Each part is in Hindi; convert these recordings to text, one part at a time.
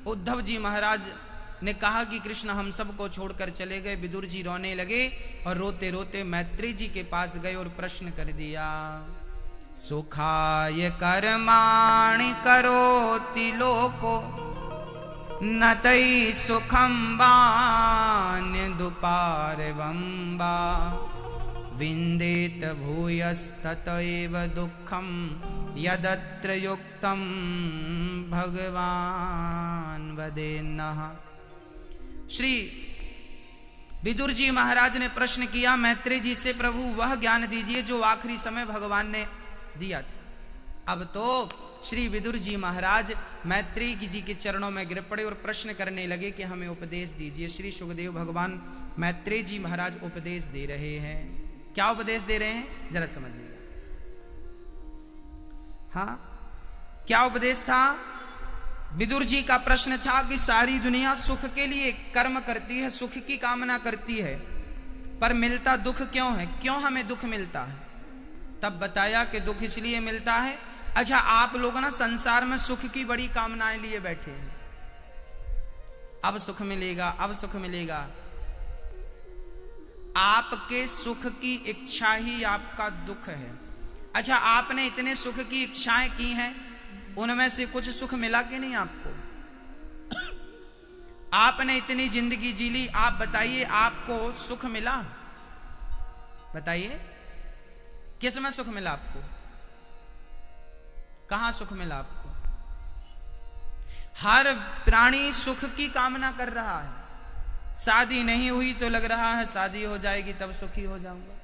उद्धव जी महाराज ने कहा कि कृष्ण हम सबको छोड़कर चले गए। विदुर जी रोने लगे और रोते रोते मैत्री जी के पास गए और प्रश्न कर दिया, सुखाय कर्माणि करोति लोको न तै सुखं वान्य दुपारवंबा विंदेत भूयस्तत एव दुःखं यदत्र युक्तं भगवान वदेन्नः। श्री विदुर जी महाराज ने प्रश्न किया मैत्री जी से, प्रभु वह ज्ञान दीजिए जो आखिरी समय भगवान ने दिया था। अब तो श्री विदुर जी महाराज मैत्री जी के चरणों में गिर पड़े और प्रश्न करने लगे कि हमें उपदेश दीजिए। श्री सुखदेव भगवान मैत्री जी महाराज उपदेश दे रहे हैं। क्या उपदेश दे रहे हैं जरा समझिए। हाँ, क्या उपदेश था? विदुर जी का प्रश्न था कि सारी दुनिया सुख के लिए कर्म करती है, सुख की कामना करती है, पर मिलता दुख क्यों है? क्यों हमें दुख मिलता है? तब बताया कि दुख इसलिए मिलता है, अच्छा आप लोग ना संसार में सुख की बड़ी कामनाएं लिए बैठे हैं, अब सुख मिलेगा, अब सुख मिलेगा। आपके सुख की इच्छा ही आपका दुख है। अच्छा आपने इतने सुख की इच्छाएं की हैं, उनमें से कुछ सुख मिला कि नहीं आपको? आपने इतनी जिंदगी जी ली, आप बताइए आपको सुख मिला? बताइए किस में सुख मिला आपको? कहां सुख मिला आपको? हर प्राणी सुख की कामना कर रहा है। शादी नहीं हुई तो लग रहा है शादी हो जाएगी तब सुखी हो जाऊंगा।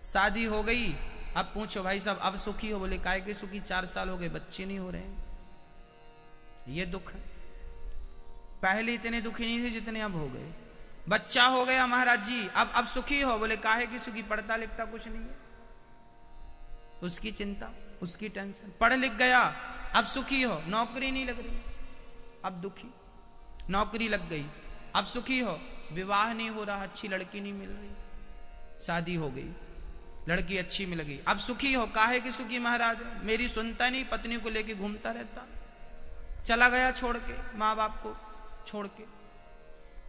शादी हो गई, अब पूछो भाई साहब अब सुखी हो? बोले काहे के सुखी, 4 साल हो गए बच्चे नहीं हो रहे हैं। ये दुख है। पहले इतने दुखी नहीं थे जितने अब हो गए। बच्चा हो गया महाराज जी, अब सुखी हो? बोले काहे की सुखी, पढ़ता लिखता कुछ नहीं है, उसकी चिंता, उसकी टेंशन। पढ़ लिख गया अब सुखी हो, नौकरी नहीं लग रही अब दुखी, नौकरी लग गई अब सुखी हो, विवाह नहीं हो रहा, अच्छी लड़की नहीं मिल रही, शादी हो गई, लड़की अच्छी मिल गई, अब सुखी हो। काहे की सुखी महाराज? मेरी सुनता नहीं, पत्नी को लेके घूमता रहता, चला गया छोड़ के, माँ बाप को छोड़ के।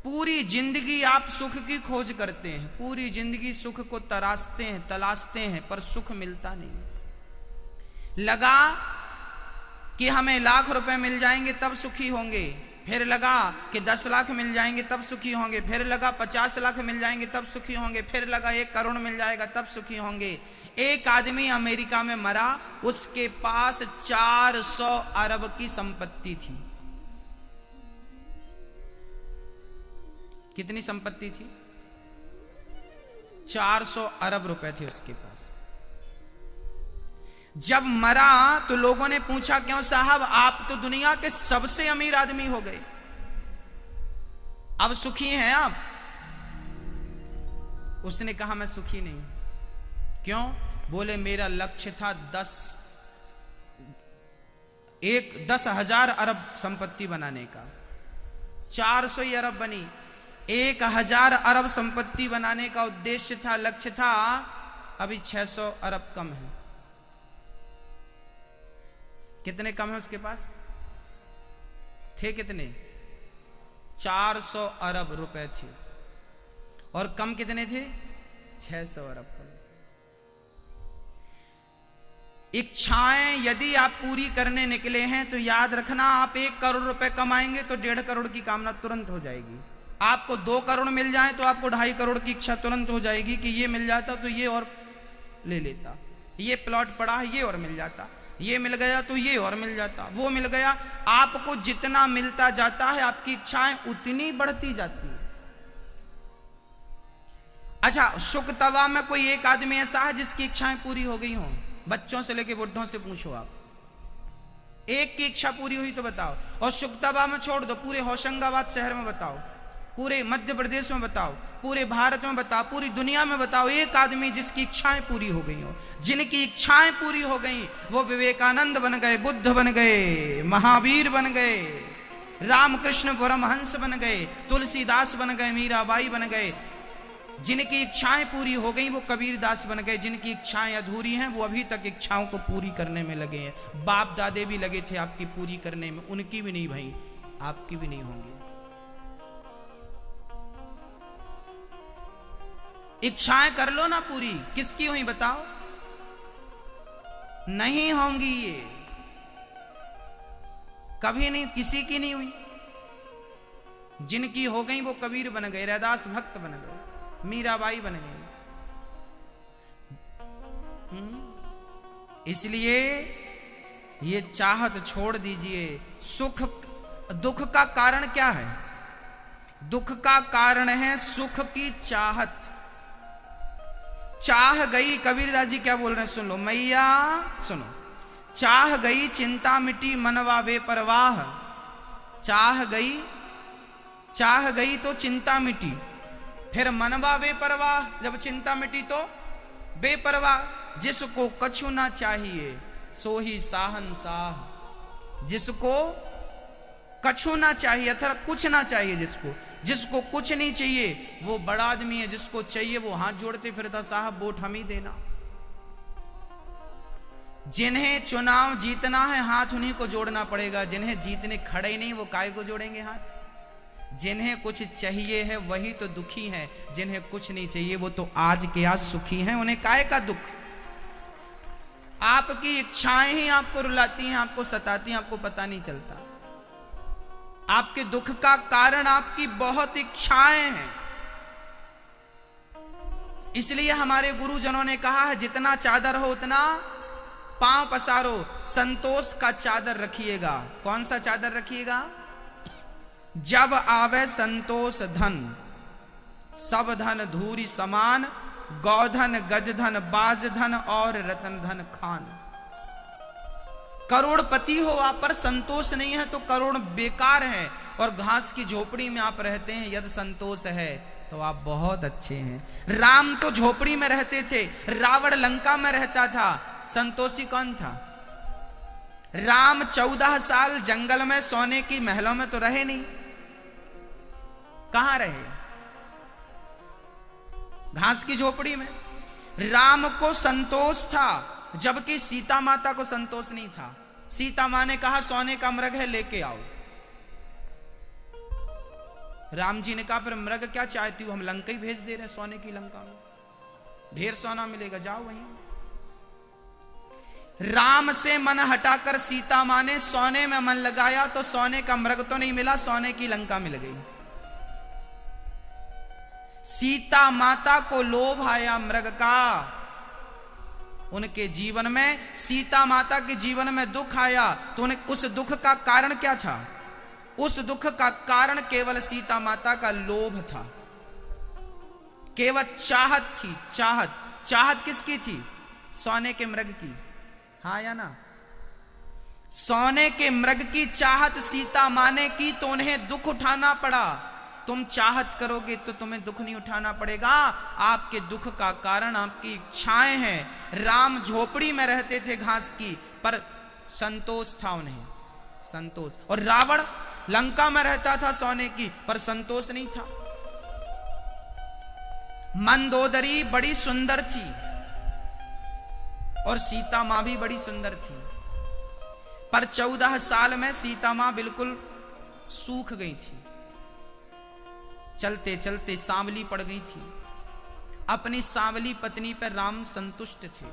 पूरी जिंदगी आप सुख की खोज करते हैं, पूरी जिंदगी सुख को तलाशते हैं, पर सुख मिलता नहीं। लगा कि हमें लाख रुपए मिल जाएंगे तब सुखी होंगे, फिर लगा कि 10 लाख मिल जाएंगे तब सुखी होंगे, फिर लगा 50 लाख मिल जाएंगे तब सुखी होंगे, फिर लगा 1 करोड़ मिल जाएगा तब सुखी होंगे। एक आदमी अमेरिका में मरा, उसके पास 400 अरब की संपत्ति थी। कितनी संपत्ति थी? 400 अरब रुपए थे उसके पास। जब मरा तो लोगों ने पूछा क्यों साहब आप तो दुनिया के सबसे अमीर आदमी हो गए, अब सुखी हैं आप? उसने कहा मैं सुखी नहीं। क्यों? बोले मेरा लक्ष्य था 10,000 अरब संपत्ति बनाने का। 400 ही अरब बनी, 1,000 अरब संपत्ति बनाने का उद्देश्य था, लक्ष्य था। अभी 600 अरब कम है। कितने कम है उसके पास? थे कितने? 400 अरब रुपए थे, और कम कितने थे? 600 अरब कम थे। इच्छाएं यदि आप पूरी करने निकले हैं तो याद रखना, आप 1 करोड़ रुपए कमाएंगे तो 1.5 करोड़ की कामना तुरंत हो जाएगी। आपको 2 करोड़ मिल जाए तो आपको 2.5 करोड़ की इच्छा तुरंत हो जाएगी कि ये मिल जाता तो ये और ले लेता, ये प्लॉट पड़ा है ये और मिल जाता, ये मिल गया तो ये और मिल जाता, वो मिल गया। आपको जितना मिलता जाता है आपकी इच्छाएं उतनी बढ़ती जाती है। अच्छा शुक तवा में कोई एक आदमी ऐसा है जिसकी इच्छाएं पूरी हो गई हों? बच्चों से लेके बुढ़ों से पूछो आप, एक की इच्छा पूरी हुई तो बताओ। और शुक तवा में छोड़ दो, पूरे होशंगाबाद शहर में बताओ, पूरे मध्य प्रदेश में बताओ, पूरे भारत में बताओ, पूरी दुनिया में बताओ, एक आदमी जिसकी इच्छाएं पूरी हो गई हो। जिनकी इच्छाएं पूरी हो गई वो विवेकानंद बन गए, बुद्ध बन गए, महावीर बन गए, रामकृष्ण परमहंस बन गए, तुलसीदास बन गए, मीराबाई बन गए। जिनकी इच्छाएं पूरी हो गई वो कबीरदास बन गए। जिनकी इच्छाएं अधूरी हैं वो अभी तक इच्छाओं को पूरी करने में लगे हैं। बाप दादे भी लगे थे आपकी पूरी करने में, उनकी भी नहीं भाई। आपकी भी नहीं होंगी। इच्छाएं कर लो ना पूरी, किसकी हुई बताओ? नहीं होंगी ये, कभी नहीं, किसी की नहीं हुई। जिनकी हो गई वो कबीर बन गए, रैदास भक्त बन गए, मीराबाई बन गई। इसलिए ये चाहत छोड़ दीजिए। सुख दुख का कारण क्या है? दुख का कारण है सुख की चाहत। चाह गई, कबीरदास जी क्या बोल रहे हैं सुन लो मैया, सुनो। चाह गई चिंता मिटी मनवा बेपरवाह। चाह गई तो चिंता मिटी, फिर मनवा बेपरवाह। जब चिंता मिटी तो बेपरवाह। जिसको कछु ना चाहिए सो ही साहनशाह। जिसको कछु ना चाहिए अर्थात कुछ ना चाहिए, जिसको कुछ नहीं चाहिए वो बड़ा आदमी है। जिसको चाहिए वो हाथ जोड़ते फिरता, साहब वोट हम ही देना। जिन्हें चुनाव जीतना है हाथ उन्हीं को जोड़ना पड़ेगा। जिन्हें जीतने खड़े ही नहीं वो काय को जोड़ेंगे हाथ? जिन्हें कुछ चाहिए है वही तो दुखी हैं, जिन्हें कुछ नहीं चाहिए वो तो आज के आज सुखी हैं। उन्हें काय का दुख? आपकी इच्छाएं ही आपको रुलाती हैं, आपको सताती हैं, आपको पता नहीं चलता। आपके दुख का कारण आपकी बहुत इच्छाएं हैं। इसलिए हमारे गुरुजनों ने कहा है जितना चादर हो उतना पांव पसारो। संतोष का चादर रखिएगा। कौन सा चादर रखिएगा? जब आवे संतोष धन, सब धन धूरी समान। गौधन गजधन बाजधन और रतन धन खान। करोड़पति हो आप पर संतोष नहीं है तो करोड़ बेकार है। और घास की झोपड़ी में आप रहते हैं, यदि संतोष है तो आप बहुत अच्छे हैं। राम तो झोपड़ी में रहते थे, रावण लंका में रहता था, संतोषी कौन था? राम 14 साल जंगल में सोने की महलों में तो रहे नहीं। कहां रहे? घास की झोपड़ी में। राम को संतोष था जबकि सीता माता को संतोष नहीं था। सीता मां ने कहा सोने का मृग है लेके आओ। राम जी ने कहा फिर मृग क्या चाहती हूं, हम लंका ही भेज दे रहे हैं, सोने की लंका में ढेर सोना मिलेगा, जाओ वहीं। राम से मन हटाकर सीता मां ने सोने में मन लगाया तो सोने का मृग तो नहीं मिला, सोने की लंका मिल गई। सीता माता को लोभ आया मृग का, उनके जीवन में, सीता माता के जीवन में दुख आया तो उन्हें उस दुख का कारण क्या था? उस दुख का कारण केवल सीता माता का लोभ था, केवल चाहत थी। चाहत किसकी थी? सोने के मृग की। हाँ या ना? सोने के मृग की चाहत सीता मां ने की तो उन्हें दुख उठाना पड़ा। तुम चाहत करोगे तो तुम्हें दुख नहीं उठाना पड़ेगा। आपके दुख का कारण आपकी इच्छाएं हैं। राम झोपड़ी में रहते थे घास की, पर संतोष था उन्हें, संतोष। और रावण लंका में रहता था सोने की, पर संतोष नहीं था। मंदोदरी बड़ी सुंदर थी और सीता मां भी बड़ी सुंदर थी, पर 14 साल में सीता मां बिल्कुल सूख गई थी। चलते चलते सांवली पड़ गई थी। अपनी सांवली पत्नी पर राम संतुष्ट थे।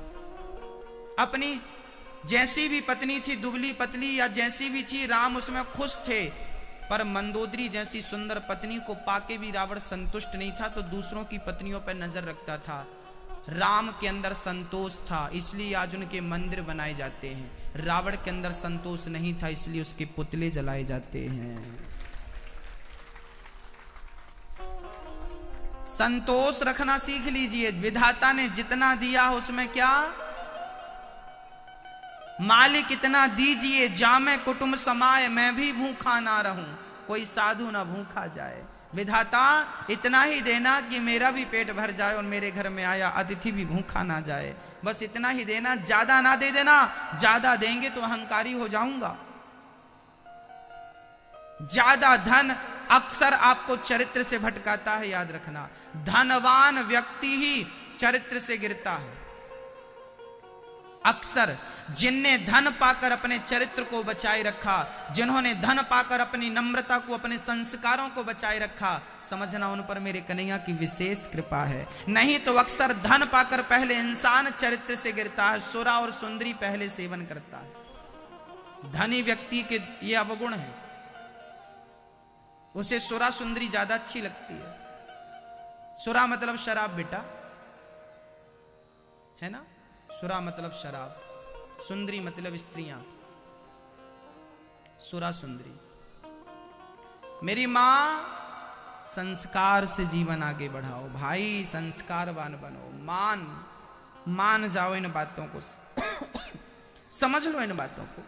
अपनी जैसी भी पत्नी थी, दुबली पतली या जैसी भी थी, राम उसमें खुश थे। पर मंदोदरी जैसी सुंदर पत्नी को पाके भी रावण संतुष्ट नहीं था, तो दूसरों की पत्नियों पर नजर रखता था। राम के अंदर संतोष था, इसलिए आज उनके मंदिर बनाए जाते हैं। रावण के अंदर संतोष नहीं था, इसलिए उसके पुतले जलाए जाते हैं। संतोष रखना सीख लीजिए। विधाता ने जितना दिया उसमें क्या? मालिक इतना दीजिए जामे कुटुंब समाए, मैं भी भूखा ना रहूं, कोई साधु ना भूखा जाए। विधाता इतना ही देना कि मेरा भी पेट भर जाए और मेरे घर में आया अतिथि भी भूखा ना जाए। बस इतना ही देना, ज्यादा ना दे देना। ज्यादा देंगे तो अहंकारी हो जाऊंगा। ज्यादा धन अक्सर आपको चरित्र से भटकाता है, याद रखना। धनवान व्यक्ति ही चरित्र से गिरता है। अक्सर जिनने धन पाकर अपने चरित्र को बचाए रखा, जिन्होंने धन पाकर अपनी नम्रता को, अपने संस्कारों को बचाए रखा, समझना उन पर मेरे कन्हैया की विशेष कृपा है। नहीं तो अक्सर धन पाकर पहले इंसान चरित्र से गिरता है, सुरा और सुंदरी पहले सेवन करता है। धनी व्यक्ति के ये अवगुण है, उसे सुरा सुंदरी ज्यादा अच्छी लगती है। सुरा मतलब शराब बेटा, है ना? सुरा मतलब शराब, सुंदरी मतलब स्त्रियां। सुरा सुंदरी। मेरी मां, संस्कार से जीवन आगे बढ़ाओ भाई, संस्कारवान बनो, मान जाओ इन बातों को, समझ लो इन बातों को।